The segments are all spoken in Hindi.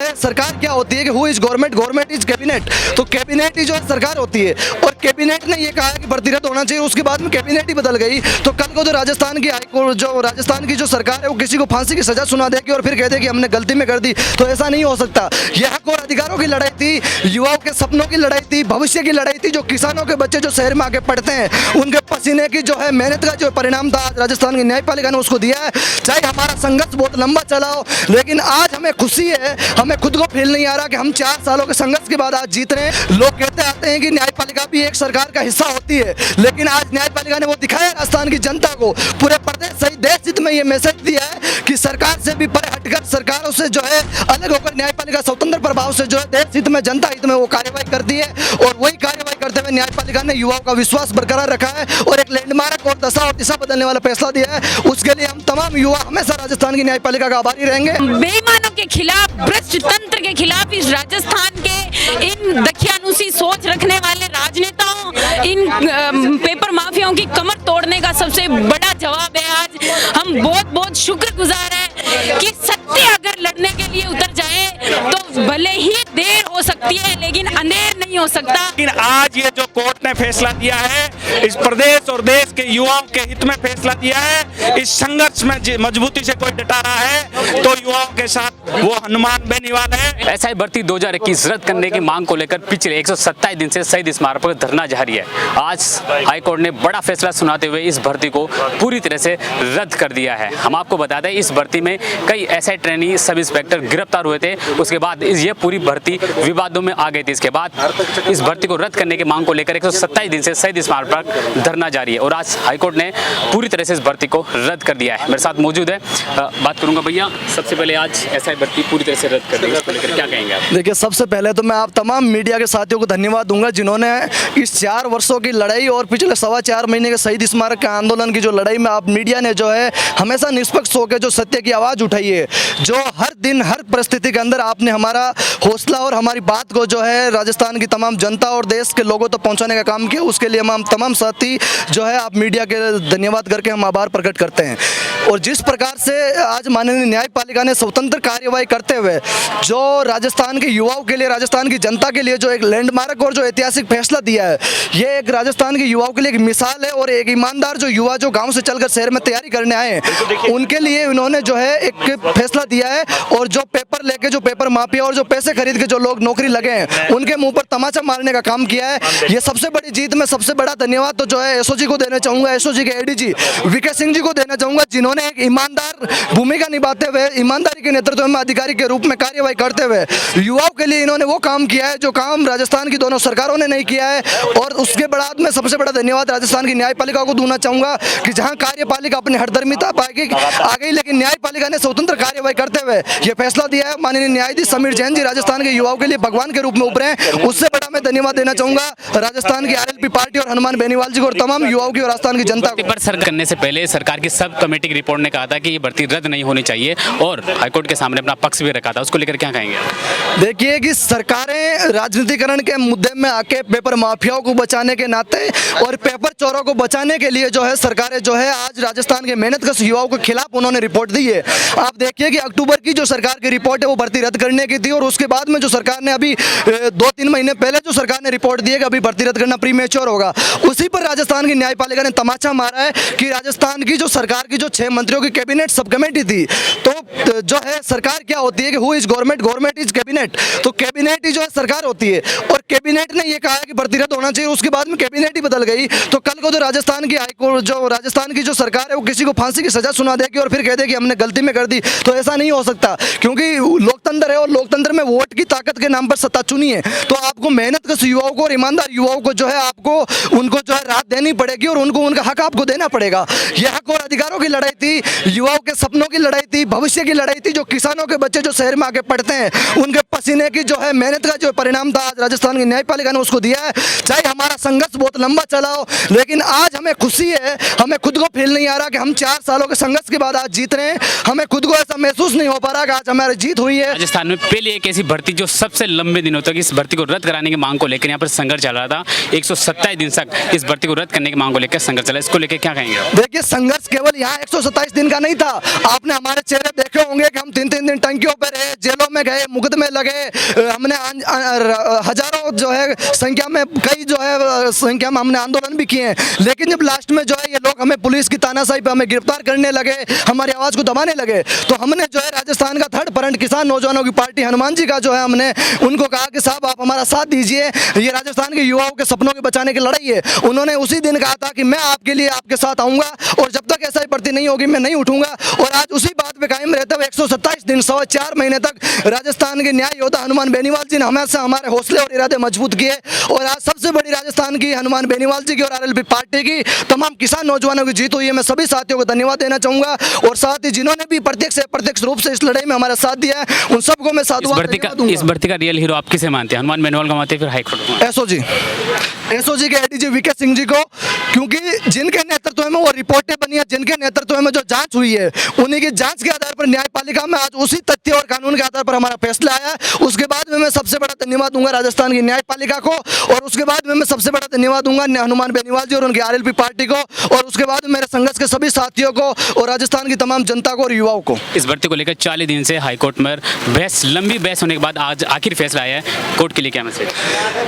है सरकार क्या होती है कि who is government, government is cabinet. तो कैबिनेट ही जो है सरकार होती है और कैबिनेट ने ये कहा है कि भर्ती रद्द होना चाहिए, उसके बाद में कैबिनेट ही बदल गई। तो कल को जो राजस्थान की हाईकोर्ट, जो राजस्थान की जो सरकार है वो किसी को फांसी की सजा सुना देगी और फिर कह देगी हमने गलती में कर दी, तो ऐसा नहीं हो सकता। यह हक और अधिकारों की लड़ाई थी, युवाओं के सपनों की लड़ाई थी, भविष्य की लड़ाई थी। जो किसानों के बच्चे जो शहर में आके पढ़ते हैं उनके पसीने की जो है मेहनत का जो परिणाम था आज राजस्थान की न्यायपालिका ने उसको दिया है। चाहे हमारा संघर्ष बहुत लंबा चला हो, लेकिन आज हमें खुशी है, हमें खुद को फील नहीं आ रहा कि हम 4 सालों के संघर्ष के बाद आज जीत रहे हैं। लोग कहते आते हैं कि न्यायपालिका भी एक सरकार का हिस्सा होती है, लेकिन आज न्यायपालिका ने वो दिखाया राजस्थान की जनता को, पूरे प्रदेश सही देश हित में ये मैसेज दिया है कि सरकार से भी परे हटकर, सरकारों से जो है अलग होकर न्यायपालिका स्वतंत्र प्रभाव से जो है देश हित में, जनता हित में वो कार्यवाही करती है। और वही कार्यवाही करते हुए न्यायपालिका ने युवाओं का विश्वास बरकरार रखा है और एक लैंडमार्क और दशा और दिशा बदलने वाला फैसला दिया है। उसके लिए हम तमाम युवा हमेशा राजस्थान की न्यायपालिका का आभारी रहेंगे। बेईमानों के खिलाफ, भ्रष्ट तंत्र के खिलाफ इस राजस्थान के इन दखियानुसी सोच रखने वाले राजनेताओं, इन पेपर माफियाओं की कमर तोड़ने का सबसे बड़ा जवाब है। आज हम बहुत बहुत शुक्रगुजार हैं कि सत्य अगर लड़ने के लिए उतर जाए तो भले ही देर हो सकती है लेकिन अंधेर नहीं हो सकता। लेकिन आज ये जो कोर्ट ने फैसला दिया है, इस प्रदेश और देश के युवाओं के हित में फैसला दिया है। इस संघर्ष में मजबूती से कोई डटा रहा है तो युवाओं के साथ वो हनुमान बेनीवाल है। एसआई भर्ती 2021 रद्द करने की मांग को लेकर पिछले 127 दिन से शहीद स्मारक पर धरना जारी है। आज हाईकोर्ट ने बड़ा फैसला सुनाते हुए इस भर्ती को पूरी तरह से रद्द कर दिया है। हम आपको बता दें इस भर्ती में कई एसआई ट्रेनी, सब इंस्पेक्टर गिरफ्तार हुए थे। उसके बाद ये पूरी भर्ती विवादों में आ गई थी। इसके बाद इस भर्ती को रद्द करने की मांग को लेकर 127 दिन से शहीद स्मारक पर धरना जारी है और आज हाईकोर्ट ने पूरी तरह से इस भर्ती को रद्द कर दिया है। मेरे साथ मौजूद है, बात करूंगा भैया। सबसे पहले आज एसआई भर्ती पूरी तरह से रद्द कर दी, इसको लेकर क्या कहेंगे आप? देखिए, सबसे पहले तो मैं आप तमाम मीडिया के साथियों को धन्यवाद दूंगा जिन्होंने इस 4 वर्षों की लड़ाई और पिछले 4.25 महीने के शहीद स्मारक के आंदोलन की जो लड़ाई में आप मीडिया ने जो है हमेशा निष्पक्ष होकर जो सत्य की आवाज़ उठाई है, जो हर दिन हर परिस्थिति के अंदर आपने हमारा हौसला और हमारी बात को जो है राजस्थान की तमाम जनता और देश के लोगों तक पहुंचाने का काम किया, उसके लिए हम तमाम साथी जो है आप मीडिया के धन्यवाद करके हम आभार प्रकट करते हैं। और जिस प्रकार से आज माननीय न्यायपालिका ने स्वतंत्र कार्यवाही करते हुए जो राजस्थान के युवाओं के लिए, राजस्थान की जनता के लिए जो एक लैंडमार्क और जो ऐतिहासिक फैसला दिया है, ये एक राजस्थान के युवाओं के लिए एक मिसाल है। और एक ईमानदार जो युवा जो गांव से चलकर शहर में तैयारी करने आए हैं उनके लिए उन्होंने जो है एक फैसला दिया है। और जो पेपर लेके, जो पेपर माफिया और जो पैसे खरीद के जो लोग नौकरी लगे हैं उनके मुंह पर तमाचा मारने का काम किया है। ये सबसे बड़ी जीत में सबसे बड़ा धन्यवाद तो जो है एसओजी को देना चाहूंगा, एसओजी के एडीजी वीके सिंह जी को देना चाहूंगा, जिन्होंने एक ईमानदार भूमिका निभाते हुए, ईमानदारी के नेतृत्व में अधिकारी के रूप में कार्यवाही करते हुए युवाओं के लिए इन्होंने वो काम किया है जो काम राजस्थान की दोनों सरकारों ने नहीं किया है। और उसके बाद में सबसे बड़ा धन्यवाद राजस्थान की न्यायपालिका को देना चाहूंगा कि जहां कार्यपालिका अपनी हरदर्मिता पाएगी आ गई, लेकिन न्यायपालिका ने स्वतंत्र कार्यवाही करते हुए ये फैसला दिया है। माननीय न्यायाधीश समीर जैन जी राजस्थान के युवाओं के लिए भगवान के रूप में उभरे हैं, उससे बड़ा मैं धन्यवाद देना चाहूंगा राजस्थान की आरएलपी पार्टी और हनुमान बेनीवाल जी को और तमाम युवाओं की और राजस्थान की जनता को। पर सर करने से पहले सरकार की सब कमेटी की रिपोर्ट ने कहा था कि ये भर्ती रद्द नहीं होनी चाहिए और हाईकोर्ट के सामने अपना पक्ष भी रखा था, उसको लेकर क्या कहेंगे? देखिए कि सरकारें राजनीतिकरण के मुद्दे में आके पेपर माफियाओं को बचाने के नाते और पेपर चोरों को बचाने के लिए जो है सरकारें जो है आज राजस्थान के मेहनतकश युवाओं के खिलाफ उन्होंने रिपोर्ट दी है। आप देखिए कि अक्टूबर की जो सरकार की रिपोर्ट है वो भर्ती रद्द करने की थी और उसके बाद में जो सरकार ने अभी 2-3 महीने पहले जो सरकार ने रिपोर्ट दी है कि अभी भर्ती रद्द करना प्रीमेच्योर होगा, उसी पर राजस्थान की न्यायपालिका ने तमाचा मारा है कि राजस्थान की जो सरकार की जो 6 मंत्रियों की कैबिनेट सब कमेटी थी, तो जो है सरकार क्या होती है कि who is government, government is cabinet. तो कैबिनेट ही जो है सरकार होती है और कैबिनेट ने ये कहा है कि भर्ती रद्द होना चाहिए, उसके बाद में कैबिनेट ही बदल गई। तो कल को जो राजस्थान की हाईकोर्ट, जो राजस्थान की जो सरकार है वो किसी को फांसी की सजा सुना देगी और फिर कह देगी हमने गलती में कर दी, तो ऐसा नहीं हो सकता। क्योंकि लोकतंत्र है और लोकतंत्र में वोट की ताकत के नाम पर सत्ता चुनी है, तो आपको मेहनत कश युवाओं को और ईमानदार युवाओं को जो है आपको उनको जो है राहत देनी पड़ेगी और उनको उनका हक आपको देना पड़ेगा। यह हक और अधिकारों की लड़ाई थी, युवाओं के सपनों की लड़ाई थी, भविष्य की लड़ाई थी। जो किसानों के बच्चे जो शहर में आके पढ़ते हैं उनके पसीने की जो है मेहनत का जो परिणाम था आज राजस्थान की न्यायपालिका ने उसको दिया है। चाहे हमारा संघर्ष बहुत लंबा चला हो, लेकिन आज हमें खुशी है, हमें खुद को फील नहीं आ रहा कि हम 4 सालों के संघर्ष के बाद आज जीत रहे हैं। हमें खुद को ऐसा महसूस नहीं हो पा रहा कि आज हमारी जीत हुई है। राजस्थान में पहले एक ऐसी भर्ती जो सबसे लंबे दिनों तक इस भर्ती को रद्द कराने की मांग को लेकर यहाँ पर संघर्ष चल रहा था, 127 दिन तक इस भर्ती को रद्द करने की मांग को लेकर संघर्ष चला, इसको लेकर क्या कहेंगे? देखिए, संघर्ष केवल यहाँ 127 दिन का नहीं था। आपने हमारे चेहरे देखे होंगे कि हम 3-3 दिन टंकियों पर रहे, जेलों में गए, मुकदमे लगे, हमने हजारों जो है संख्या में, कई जो है संख्या में हमने आंदोलन भी किए हैं। लेकिन जब लास्ट में जो है ये लोग हमें पुलिस की तानाशाही पे हमें गिरफ्तार करने लगे, हमारी आवाज़ को दबाने लगे, तो हमने जो है राजस्थान का थर्ड फ्रंट किसान नौजवानों की पार्टी हनुमान जी का जो है हमने उनको कहा कि साहब आप हमारा साथ दीजिए, ये राजस्थान के युवाओं के सपनों के बचाने की लड़ाई है। उन्होंने उसी दिन कहा था कि मैं आपके लिए आपके साथ आऊँगा और जब तक ऐसा ही भर्ती नहीं होगी मैं नहीं उठूंगा। और आज उसी बात पे कायम रहते हुए 127 दिन 4.25 महीने तक राजस्थान के न्याय योद्धा हनुमान बेनीवाल जी ने हमेशा हमारे हौसले और इरादे मजबूत किए। और आज सबसे बड़ी राजस्थान की हनुमान बेनीवाल जी की और आरएलपी पार्टी की तमाम किसान नौजवानों की जीत हुई है। मैं सभी साथियों को धन्यवाद देना चाहूंगा और साथ ही जिन्होंने भी प्रत्यक्ष रूप से इस लड़ाई में हमारा साथ दिया है उन सबको मैं साधुवाद दूंगा। इस भर्ती का रियल हीरो आप किसे मानते हैं? हनुमान बेनीवाल को मानते हैं, फिर हाईकोर्ट एसओजी के एडीजी वीके सिंह जी को, क्योंकि जिनके नेतृत्व में वो रिपोर्टें बनी है, जिनके नेतृत्व में जो जांच हुई है, उन्हीं की जांच के आधार पर न्यायपालिका में आज उसी तथ्य और कानून के आधार पर हमारा फैसला आया। उसके बाद में मैं सबसे बड़ा धन्यवाद दूंगा राजस्थान की न्यायपालिका को और उसके बाद में मैं सबसे बड़ा धन्यवाद दूंगा हनुमान बेनीवाल जी और उनकी आरएलपी पार्टी को और उसके बाद मेरे संघर्ष के सभी साथियों को और राजस्थान की तमाम जनता को और युवाओं को। इस भर्ती को लेकर 40 दिन से हाईकोर्ट में लंबी बहस होने के बाद आज आखिर फैसला आया है, कोर्ट के लिए क्या मैसेज?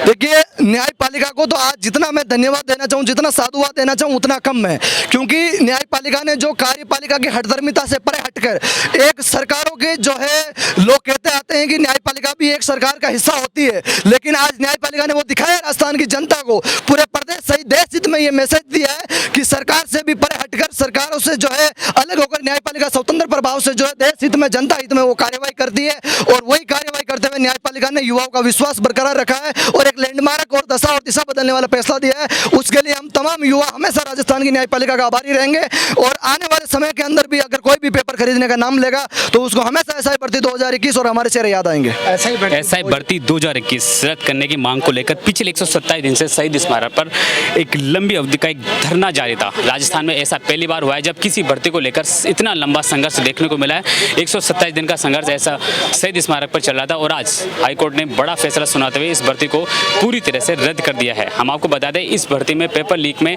देखिए, न्यायपालिका को तो आज जितना मैं धन्यवाद देना चाहूँ, जितना साधुवाद देना चाहूँ उतना कम है, क्योंकि न्यायपालिका ने जो कार्यपालिका की हठधर्मिता से परे हटकर एक सरकारों के जो है लोग कहते आते हैं कि न्यायपालिका भी एक सरकार का हिस्सा होती है, लेकिन आज न्यायपालिका ने वो दिखाया राजस्थान की जनता को, पूरे प्रदेश सहित देश हित में ये मैसेज दिया है कि सरकार से भी परे हटकर सरकारों से जो है अलग होकर न्यायपालिका स्वतंत्र प्रभाव से जो है देश हित में जनता हित में वो कार्यवाही करती है और वही कार्यवाही करते हुए न्यायपालिका ने युवाओं का विश्वास बरकरार रखा है और एक लैंडमार्क और दशा और दिशा बदलने वाला फैसला दिया है। उसके लिए हम तमाम युवा हमेशा राजस्थान की न्यायपालिका का आभारी रहेंगे और आने वाले समय के अंदर भी अगर कोई भी पेपर खरीदने का नाम लेगा तो उसको हमेशा एसआई भर्ती 2021 और हमारे चेहरे याद आएंगे। एसआई भर्ती 2021 रद्द करने की मांग को लेकर पिछले 127 दिन से शहीद स्मारक पर एक लंबी अवधि का एक धरना जारी था। राजस्थान में ऐसा पहली बार हुआ है जब किसी भर्ती को लेकर इतना लंबा संघर्ष देखने को मिला है। 127 दिन का संघर्ष ऐसा शहीद स्मारक पर चल रहा था और आज हाईकोर्ट ने बड़ा फैसला सुनाते हुए इस भर्ती को पूरी तरह से रद्द कर दिया है। हम आपको बता दें, इस भर्ती में पेपर लीक में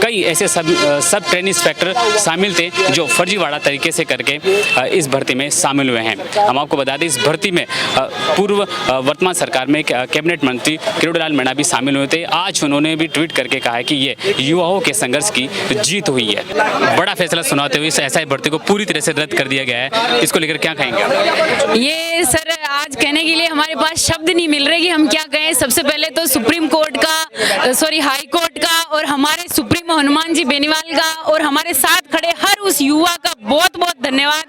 कई ऐसे सब ट्रेनिंग इंस्पेक्टर शामिल थे जो फर्जीवाड़ा तरीके से करके इस भर्ती में शामिल हुए हैं। हम आपको बता दें, इस भर्ती में पूर्व वर्तमान सरकार में कैबिनेट मंत्री किरोड़ीलाल मीणा भी शामिल हुए थे। आज उन्होंने भी ट्वीट करके कहा है कि ये युवाओं के संघर्ष की जीत हुई है। बड़ा फैसला सुनाते हुए इस एसआई भर्ती को पूरी तरह से रद्द कर दिया गया है। इसको लेकर क्या कहेंगे? ये सर आज कहने के लिए हमारे पास शब्द नहीं मिल रहे कि हम क्या कहें। सबसे पहले तो सुप्रीम कोर्ट का हाई कोर्ट का और हमारे सुप्रीमो हनुमान जी बेनीवाल का और हमारे साथ खड़े हर उस युवा का बहुत बहुत धन्यवाद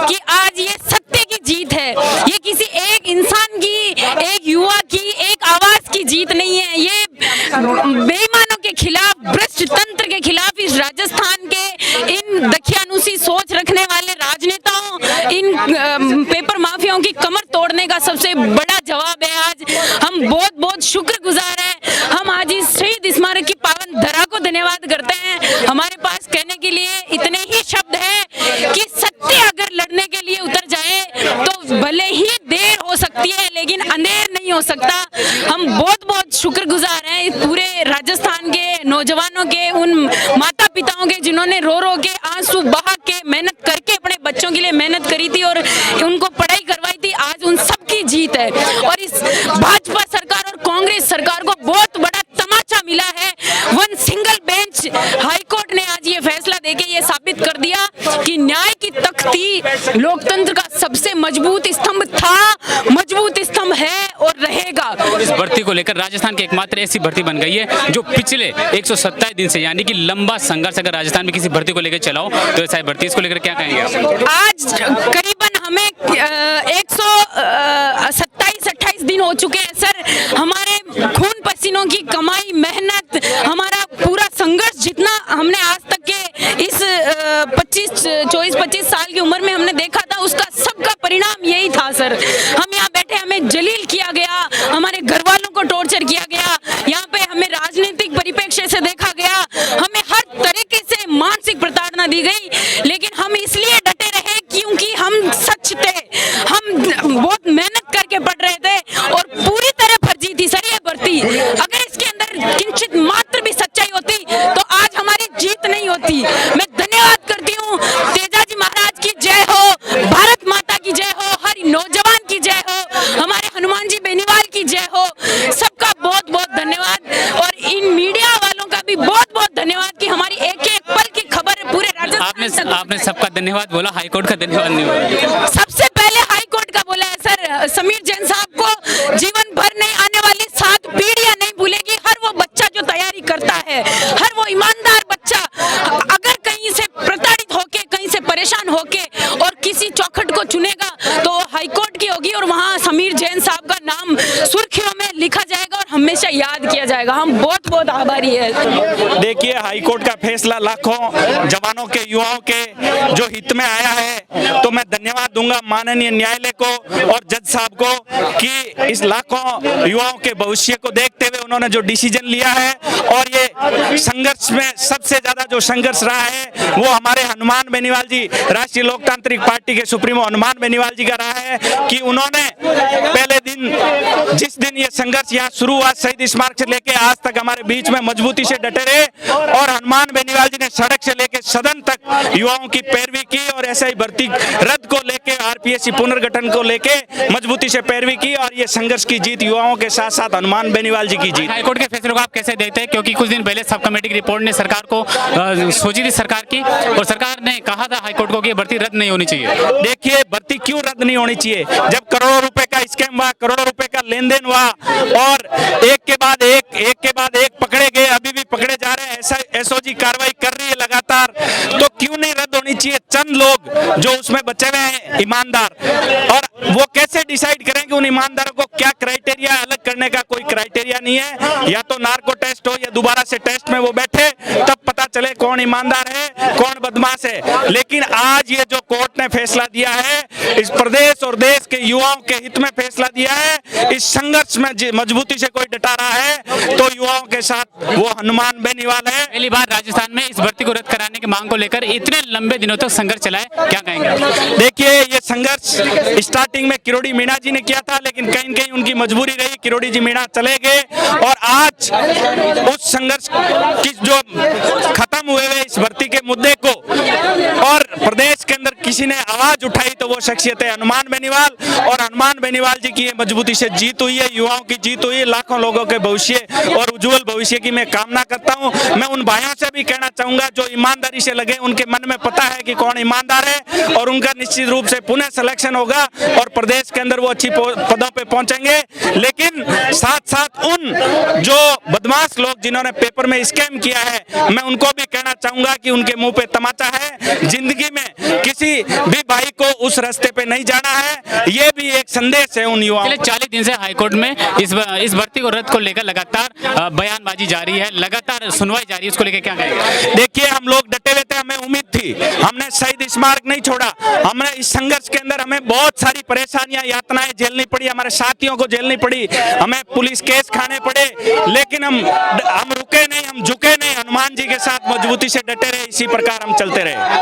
कि आज ये सत्य की जीत है। ये किसी एक इंसान की, एक युवा की, एक आवाज की जीत नहीं है। ये बेईमानों के खिलाफ, भ्रष्ट तंत्र के खिलाफ इस राजस्थान के इन दखियानुसी सोच रखने वाले राजनेताओं, इन पेपर माफियाओं की कमर तोड़ने का सबसे बड़ा जवाब है। आज हम बहुत बहुत शुक्रगुजार हैं। हम आज इस शहीद स्मारक की पावन धरा को धन्यवाद करते हैं। हमारे पास कहने के लिए इतने ही शब्द हैं कि सत्य अगर लड़ने के लिए उतर जाए तो भले ही देर हो सकती है लेकिन अंधेर नहीं हो सकता। हम बहुत बहुत शुक्रगुजार हैं पूरे राजस्थान के नौजवानों के, उन माता पिताओं के जिन्होंने रो रो के, आंसू बहा के, मेहनत करके अपने बच्चों के लिए मेहनत करी थी और उनको पढ़ाई करवाई थी। आज उन सबकी जीत है और इस भाजपा सरकार और कांग्रेस सरकार को बहुत बड़ा तमाचा मिला है। वन सिंगल बेंच हाईकोर्ट ने आज ये फैसला देके ये साबित कर दिया कि न्याय की तख्ती लोकतंत्र का सबसे मजबूत स्तंभ था, मजबूत स्तंभ है और रहेगा। इस भर्ती को लेकर राजस्थान की एकमात्र ऐसी भर्ती बन गई है जो पिछले 127 दिन से, यानी कि लंबा संघर्ष अगर राजस्थान में किसी भर्ती को लेकर चलाओ तो ऐसा भर्ती। इसको लेकर क्या कहेंगे आप? आज करीबन हमें 127-28 दिन हो चुके हैं सर। हमारे खून पसीनों की कमाई, मेहनत, हमारा पूरा संघर्ष जितना हमने आज तक के इस 24-25 साल की उम्र में हमने देखा था, उसका सबका परिणाम यही था सर। हम यहाँ बैठे, हमें जलील किया गया, हमारे घर वालों को टॉर्चर किया गया, यहाँ पे हमें राजनीतिक परिप्रेक्ष्य से देखा गया, हमें हर तरीके से मानसिक प्रताड़ना दी गई, लेकिन हम इसलिए डटे रहे क्योंकि हम सच थे। हम बहुत मेहनत करके पढ़ रहे थे और पूरी तरह फर्जी थी सर ये भर्ती। अगर इसके अंदर किंचित मात्र भी सच्चाई होती तो आज हमारी जीत नहीं होती। मैं धन्यवाद धन्यवाद बोला, हाई कोर्ट का धन्यवाद नहीं बोला। सबसे पहले हाई कोर्ट का बोला है सर। समीर जैन साहब को जीवन भर नहीं, आने वाली 7 पीढ़ियां नहीं भूलेगी। हर वो बच्चा जो तैयारी करता है, हर वो ईमानदार बच्चा अगर कहीं से प्रताड़ित होके, कहीं से परेशान होके और किसी चौखट को चुनेगा तो हाई कोर्ट की होगी और वहाँ समीर जैन साहब का नाम सुर्खियों में लिखा जाएगा और हमेशा याद किया जाएगा। हम बहुत बहुत आभारी है। देखिए, हाई कोर्ट का फैसला लाखों जवानों के, युवाओं के जो हित में आया है, तो मैं धन्यवाद दूंगा माननीय न्यायालय को और जज साहब को कि इस लाखों युवाओं के भविष्य को देखते हुए उन्होंने जो डिसीजन लिया है। और ये संघर्ष में सबसे ज्यादा जो संघर्ष रहा है वो हमारे हनुमान बेनीवाल जी, राष्ट्रीय लोकतांत्रिक पार्टी के सुप्रीमो हनुमान बेनीवाल जी का रहा है कि उन्होंने पहले दिन, जिस दिन ये संघर्ष यहाँ शुरू हुआ शहीद स्मारक से लेके आज तक हमारे बीच में मजबूती से डटे रहे और हनुमान बेनीवाल जी ने सड़क से लेके सदन तक युवाओं की पैरवी की और ऐसा ही भर्ती रद्द को लेके, आरपीएससी पुनर्गठन को लेके मजबूती से पैरवी की और ये संघर्ष की जीत युवाओं के साथ साथ हनुमान बेनीवाल जी की जीत। हाईकोर्ट के फैसले को आप कैसे देखते हैं, क्योंकि कुछ दिन पहले सब कमेटी की रिपोर्ट ने सरकार को सोची थी सरकार की, और सरकार ने कहा था हाईकोर्ट को कि भर्ती रद्द नहीं होनी चाहिए। देखिए, भर्ती क्यों रद्द नहीं होनी चाहिए? जब करोड़ों रुपए का स्कैम हुआ, करोड़ों रुपए का लेन देन हुआ और एक के बाद एक पकड़े गए, अभी भी पकड़े जा रहे हैं, ऐसा एसओजी कार्रवाई कर रही है लगातार, तो क्यों नहीं रद्द होनी चाहिए? चंद लोग जो उसमें बचे हुए हैं ईमानदार, और वो कैसे डिसाइड करें कि उन ईमानदारों को क्या क्राइटेरिया, अलग करने का कोई क्राइटेरिया नहीं है। या तो नार्को टेस्ट हो या दोबारा से टेस्ट में वो बैठे, तब पता चले कौन ईमानदार है, कौन बदमाश है। लेकिन आज ये जो कोर्ट ने फैसला दिया है, इस प्रदेश और देश के युवाओं के हित में फैसला दिया है। इस संघर्ष में मजबूती से कोई डटा रहा है तो युवाओं के साथ वो हनुमान बेनीवाल है। पहली बार राजस्थान में इस भर्ती को रद्द कराने की मांग को लेकर इतने लंबे दिनों तक संघर्ष चला है, क्या कहेंगे? देखिए, ये संघर्ष स्टार्टिंग में किरोड़ी मीणा जी ने किया था, लेकिन कहीं न कहीं उनकी मजबूरी रही, किरोड़ी जी मीणा चले गए और आज उस संघर्ष की जो खत्म हुए इस भर्ती के मुद्दे को और प्रदेश के अंदर किसी ने आवाज उठाई तो वो शख्सियत है हनुमान बेनीवाल, और हनुमान बेनीवाल जी की मजबूती से जीत हुई है, युवाओं की जीत हुई है, लाखों लोगों के भविष्य और उज्जवल भविष्य की मैं कामना करता हूं। मैं उन भाइयों से भी कहना चाहूंगा जो ईमानदारी से लगे, उनके मन में पता है कि कौन ईमानदार है और उनका निश्चित रूप से पुनः सिलेक्शन होगा और प्रदेश के अंदर वो अच्छी पदों पे पहुंचेंगे। लेकिन साथ साथ उन जो बदमाश लोग जिन्होंने पेपर में स्कैम किया है, मैं उनको भी कहना चाहूंगा कि उनके मुंह पे तमाचा है। जिंदगी में किसी भी भाई को उस रास्ते पे नहीं जाना है, ये भी एक संदेश है उन युवाओं। 40 दिन से हाईकोर्ट में इस भर्ती को रद्द को लेकर लगातार बयानबाजी जारी है, लगातार सुनवाई जारी है, उसको लेकर क्या कहेंगे? देखिए, हम लोग डटे हुए थे, हमें उम्मीद थी, हमने शहीद स्मारक नहीं छोड़ा। हमने इस संघर्ष के अंदर हमें बहुत सारी परेशानियां, यातनाएं झेलनी पड़ी, हमारे साथियों को झेलनी पड़ी, हमें पुलिस केस खाने पड़े, लेकिन हम रुके नहीं, हम झुके नहीं, हनुमान जी के साथ मजबूती से डटे रहे, इसी प्रकार हम चलते रहे।